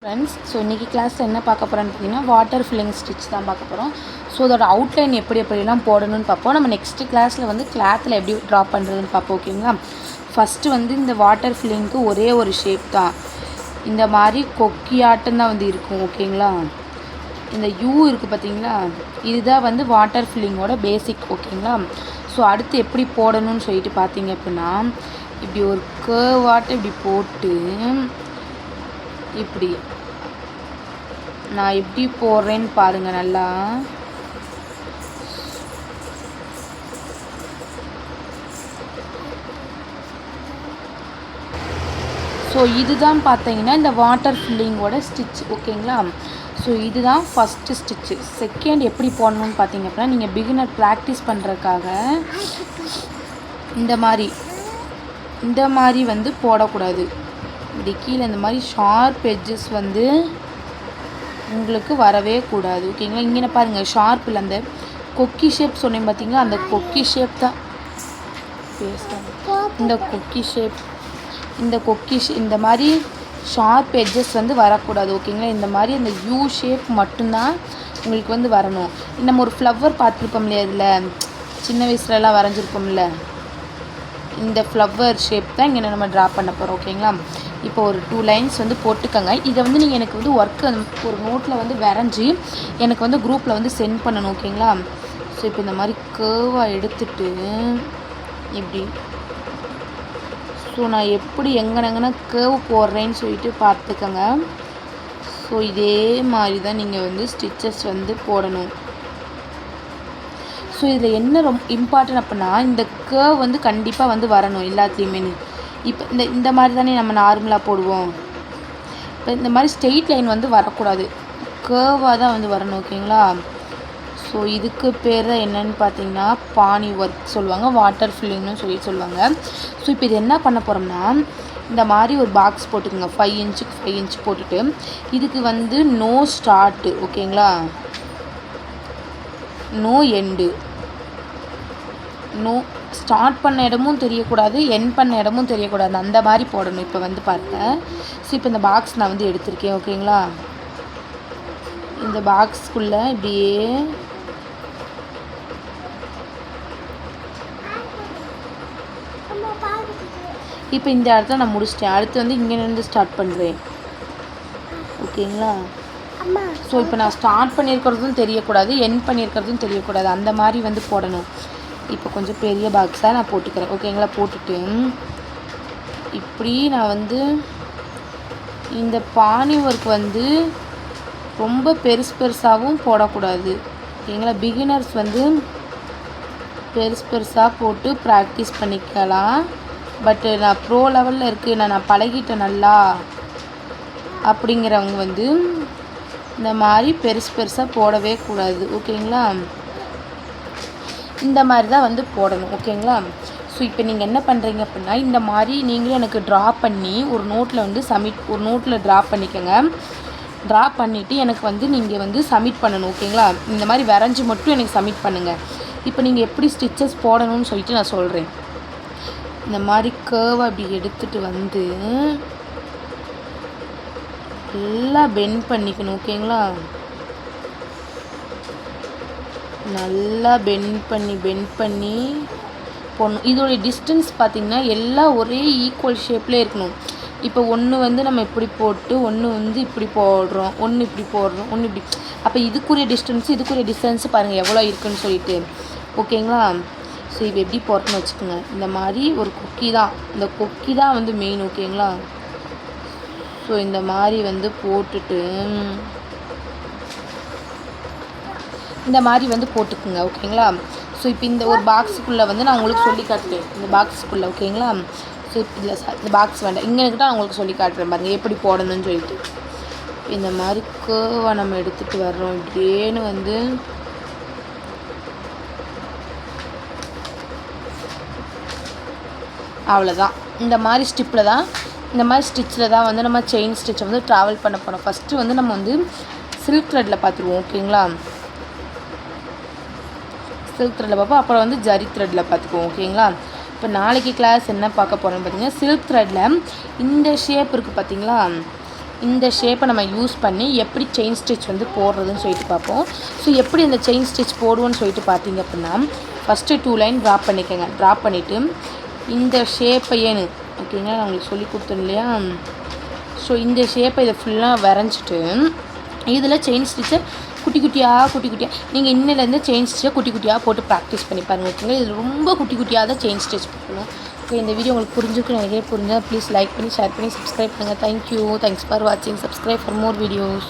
Friends, so இன்றைக்கி கிளாஸில் என்ன பார்க்க போகிறோன்னு பார்த்தீங்கன்னா வாட்டர் ஃபில்லிங் ஸ்டிச் தான் பார்க்க போகிறோம். ஸோ அதோட அவுட்லைன் எப்படிலாம் போடணும்னு பார்ப்போம். நம்ம நெக்ஸ்ட்டு கிளாஸில் வந்து கிளாத்தில் எப்படி ட்ரா பண்ணுறதுன்னு பார்ப்போம். ஓகேங்களா? ஃபஸ்ட்டு வந்து இந்த வாட்டர் ஃபில்லிங்க்கு ஒரே ஒரு ஷேப் தான், இந்த மாதிரி கொக்கியாட்டம் தான் வந்து இருக்கும். ஓகேங்களா? இந்த யூ இருக்குது பார்த்தீங்களா, இதுதான் வந்து வாட்டர் ஃபில்லிங்கோட பேசிக். ஓகேங்களா? ஸோ அடுத்து எப்படி போடணும்னு சொல்லிட்டு பார்த்தீங்க அப்படின்னா, இப்படி ஒரு கர்வாட்டை இப்படி போட்டு இப்படி நான் எப்படி போடுறேன்னு பாருங்கள் நல்லா. ஸோ இதுதான் பார்த்தீங்கன்னா இந்த வாட்டர் ஃபில்லிங்கோட ஸ்டிச். ஓகேங்களா? ஸோ இதுதான் ஃபஸ்ட்டு ஸ்டிச்சு. செகண்ட் எப்படி போடணும்னு பார்த்தீங்க அப்படின்னா, நீங்கள் பிகினர் ப்ராக்டிஸ் பண்ணுறதுக்காக இந்த மாதிரி வந்து போடக்கூடாது. இப்படி கீழே இந்த மாதிரி ஷார்ப் எட்ஜஸ் வந்து உங்களுக்கு வரவே கூடாது. ஓகேங்களா? இங்கே பாருங்கள், ஷார்ப் இல்லை, அந்த கொக்கி ஷேப் சொன்னேன் பார்த்தீங்களா, அந்த கொக்கி ஷேப் தான் இந்த கொக்கி ஷேப். இந்த மாதிரி ஷார்ப் எட்ஜஸ் வந்து வரக்கூடாது. ஓகேங்களா? இந்த மாதிரி அந்த யூ ஷேப் மட்டும்தான் உங்களுக்கு வந்து வரணும். நம்ம ஒரு ஃப்ளவர் பார்த்துருப்போம் இல்லையா, இதில் சின்ன வயசுலலாம் வரைஞ்சிருப்போம்ல, இந்த ஃப்ளவர் ஷேப் தான் இங்கே நம்ம ட்ரா பண்ண போகிறோம். ஓகேங்களா? இப்போ ஒரு 2 லைன்ஸ் வந்து போட்டுக்கோங்க. இதை வந்து நீங்கள் எனக்கு வந்து ஒர்க்கு ஒரு நோட்டில் வந்து வரைஞ்சி எனக்கு வந்து குரூப்பில் வந்து சென்ட் பண்ணணும். ஓகேங்களா? ஸோ இப்போ இந்த மாதிரி கர்வாக எடுத்துட்டு இப்படி, ஸோ நான் எப்படி எங்கனங்கன்னா கர்வ் போடுறேன்னு சொல்லிட்டு பார்த்துக்கோங்க. ஸோ இதே மாதிரி தான் நீங்கள் வந்து ஸ்டிச்சஸ் வந்து போடணும். ஸோ இதில் என்ன ரொம்ப இம்பார்ட்டன்ட் அப்படின்னா, இந்த கர்வ் வந்து கண்டிப்பாக வந்து வரணும் எல்லாத்துலேயுமே. இப்போ இந்த மாதிரி தானே நம்ம நார்மலாக போடுவோம். இப்போ இந்த மாதிரி ஸ்ட்ரெயிட் லைன் வந்து வரக்கூடாது, கர்வாக தான் வந்து வரணும். ஓகேங்களா? ஸோ இதுக்கு பேர் தான் என்னென்னு பார்த்தீங்கன்னா பானி ஒர்க் சொல்லுவாங்க, வாட்டர் ஃபில்லிங்னு சொல்லுவாங்க. ஸோ இப்போ இது என்ன பண்ண போகிறோம்னா, இந்த மாதிரி ஒரு பாக்ஸ் போட்டுக்கோங்க. 5 இன்ச்சுக்கு 5 இன்ச் போட்டுட்டு, இதுக்கு வந்து நோ ஸ்டார்ட்டு. ஓகேங்களா? No end. நோ ஸ்டார்ட் பண்ண இடமும் தெரியக்கூடாது, எண்ட் பண்ண இடமும் தெரியக்கூடாது, அந்த மாதிரி போடணும். இப்போ வந்து பாருங்கள். ஸோ இப்போ இந்த பாக்ஸ் நான் வந்து எடுத்திருக்கேன். ஓகேங்களா? இந்த பாக்ஸ்க்குள்ளே இப்படியே இப்போ இந்த இடத்துல நான் முடிச்சிட்டேன். அடுத்து வந்து இங்கேருந்து ஸ்டார்ட் பண்ணுறேன். ஓகேங்களா? ஸோ இப்போ நான் ஸ்டார்ட் பண்ணியிருக்கிறதும் தெரியக்கூடாது, எண்ட் பண்ணியிருக்கிறதும் தெரியக்கூடாது, அந்த மாதிரி வந்து போடணும். இப்போ கொஞ்சம் பெரிய பாக்ஸாக நான் போட்டுக்கிறேன். ஓகேங்களா? போட்டுட்டு இப்படி நான் வந்து இந்த பானி ஒர்க் வந்து ரொம்ப பெருசாகவும் போடக்கூடாது. ஓகேங்களா? பிகினர்ஸ் வந்து பெருசாக போட்டு ப்ராக்டிஸ் பண்ணிக்கலாம். பட்டு நான் ப்ரோ லெவலில் இருக்குது, நான் பழகிட்டேன் நல்லா அப்படிங்கிறவங்க வந்து இந்த மாதிரி பெருசாக போடவே கூடாது. ஓகேங்களா? இந்த மாதிரி தான் வந்து போடணும். ஓகேங்களா? ஸோ இப்போ நீங்கள் என்ன பண்ணுறீங்க அப்படின்னா, இந்த மாதிரி நீங்களும் எனக்கு ட்ரா பண்ணி ஒரு நோட்டில் வந்து ஒரு நோட்டில் ட்ரா பண்ணிக்கோங்க. ட்ரா பண்ணிவிட்டு எனக்கு வந்து நீங்கள் வந்து சப்மிட் பண்ணணும். ஓகேங்களா? இந்த மாதிரி வரைஞ்சி மட்டும் எனக்கு சப்மிட் பண்ணுங்கள். இப்போ நீங்கள் எப்படி ஸ்டிச்சஸ் போடணும்னு சொல்லிட்டு நான் சொல்கிறேன். இந்த மாதிரி கர்வாக அப்படி எடுத்துகிட்டு வந்து நல்லா பெண்ட் பண்ணிக்கணும். ஓகேங்களா? நல்லா பெண்ட் பண்ணி போடணும். இதோடைய டிஸ்டன்ஸ் பார்த்திங்கன்னா எல்லாம் ஒரே ஈக்குவல் ஷேப்லேயே இருக்கணும். இப்போ ஒன்று வந்து நம்ம இப்படி போட்டு, ஒன்று வந்து இப்படி போடுறோம், ஒன்று இப்படி போடுறோம், ஒன்று இப்படி. அப்போ இதுக்குரிய டிஸ்டன்ஸு பாருங்கள் எவ்வளோ இருக்குதுன்னு சொல்லிட்டு. ஓகேங்களா? ஸோ இது எப்படி போடுறோன்னு வச்சுக்கோங்க. இந்த மாதிரி ஒரு கொக்கி தான், இந்த கொக்கி தான் வந்து மெயின். ஓகேங்களா? ஸோ இந்த மாதிரி வந்து போட்டுட்டு இந்த மாதிரி வந்து போட்டுக்குங்க. ஓகேங்களா? ஸோ இப்போ இந்த ஒரு பாக்ஸுக்குள்ளே வந்து நான் உங்களுக்கு சொல்லி காட்டுறேன். இந்த பாக்ஸுக்குள்ளே. ஓகேங்களா? ஸோ இதில் இந்த பாக்ஸ் வேண்டாம், இங்கே தான் நான் உங்களுக்கு சொல்லி காட்டுறேன் பாருங்கள் எப்படி போடணும்னு சொல்லிட்டு. இந்த மாதிரி கர்வாக நம்ம எடுத்துகிட்டு வர்றோம். இப்படியேன்னு வந்து அவ்வளோதான். இந்த மாதிரி ஸ்டிச்சில் தான் வந்து நம்ம செயின் ஸ்டிச்சை வந்து ட்ராவல் பண்ண போகிறோம். ஃபஸ்ட்டு வந்து நம்ம வந்து சில்க் த்ரெட்டில் பார்த்துருவோம். ஓகேங்களா? சில்க் த்ரெட்டில் பார்ப்போம், அப்புறம் வந்து ஜரி த்ரெட்டில் பார்த்துக்குவோம். ஓகேங்களா? இப்போ நாளைக்கு கிளாஸ் என்ன பார்க்க போகிறோன்னு பார்த்தீங்கன்னா, சில்க் த்ரெட்டில் இந்த ஷேப் இருக்குது பார்த்தீங்களா, இந்த ஷேப்பை நம்ம யூஸ் பண்ணி எப்படி செயின் ஸ்டிச் வந்து போடுறதுன்னு சொல்லிட்டு பார்ப்போம். ஸோ எப்படி இந்த செயின் ஸ்டிச் போடுவோன்னு சொல்லிட்டு பார்த்தீங்க அப்படின்னா, ஃபஸ்ட்டு 2 லைன் ட்ராப் பண்ணிக்கோங்க. ட்ராப் பண்ணிவிட்டு இந்த ஷேப்பையேன்னு ஓகேங்களா, நான் உங்களுக்கு சொல்லி கொடுத்தேன் இல்லையா. ஸோ இந்த ஷேப்பை இதை ஃபுல்லாக வரைஞ்சிட்டு இதில் செயின் ஸ்டிச்சை குட்டி குட்டியாக நீங்கள் இன்னிலேருந்து செயின் ஸ்டிச்சை குட்டி குட்டியாக போட்டு ப்ராக்டிஸ் பண்ணி பாருங்கள் ஓகேங்களா. இது ரொம்ப குட்டி குட்டியாக தான் செயின் ஸ்டிச் பண்ணணும். ஓகே, இந்த வீடியோ உங்களுக்கு புரிஞ்சுக்கும் நிறைய புரிஞ்சால் ப்ளீஸ் லைக் பண்ணி ஷேர் பண்ணி சப்ஸ்கிரைப் பண்ணுங்கள். தேங்க்யூ. தேங்க்ஸ் ஃபார் வாட்சிங். Subscribe for more videos.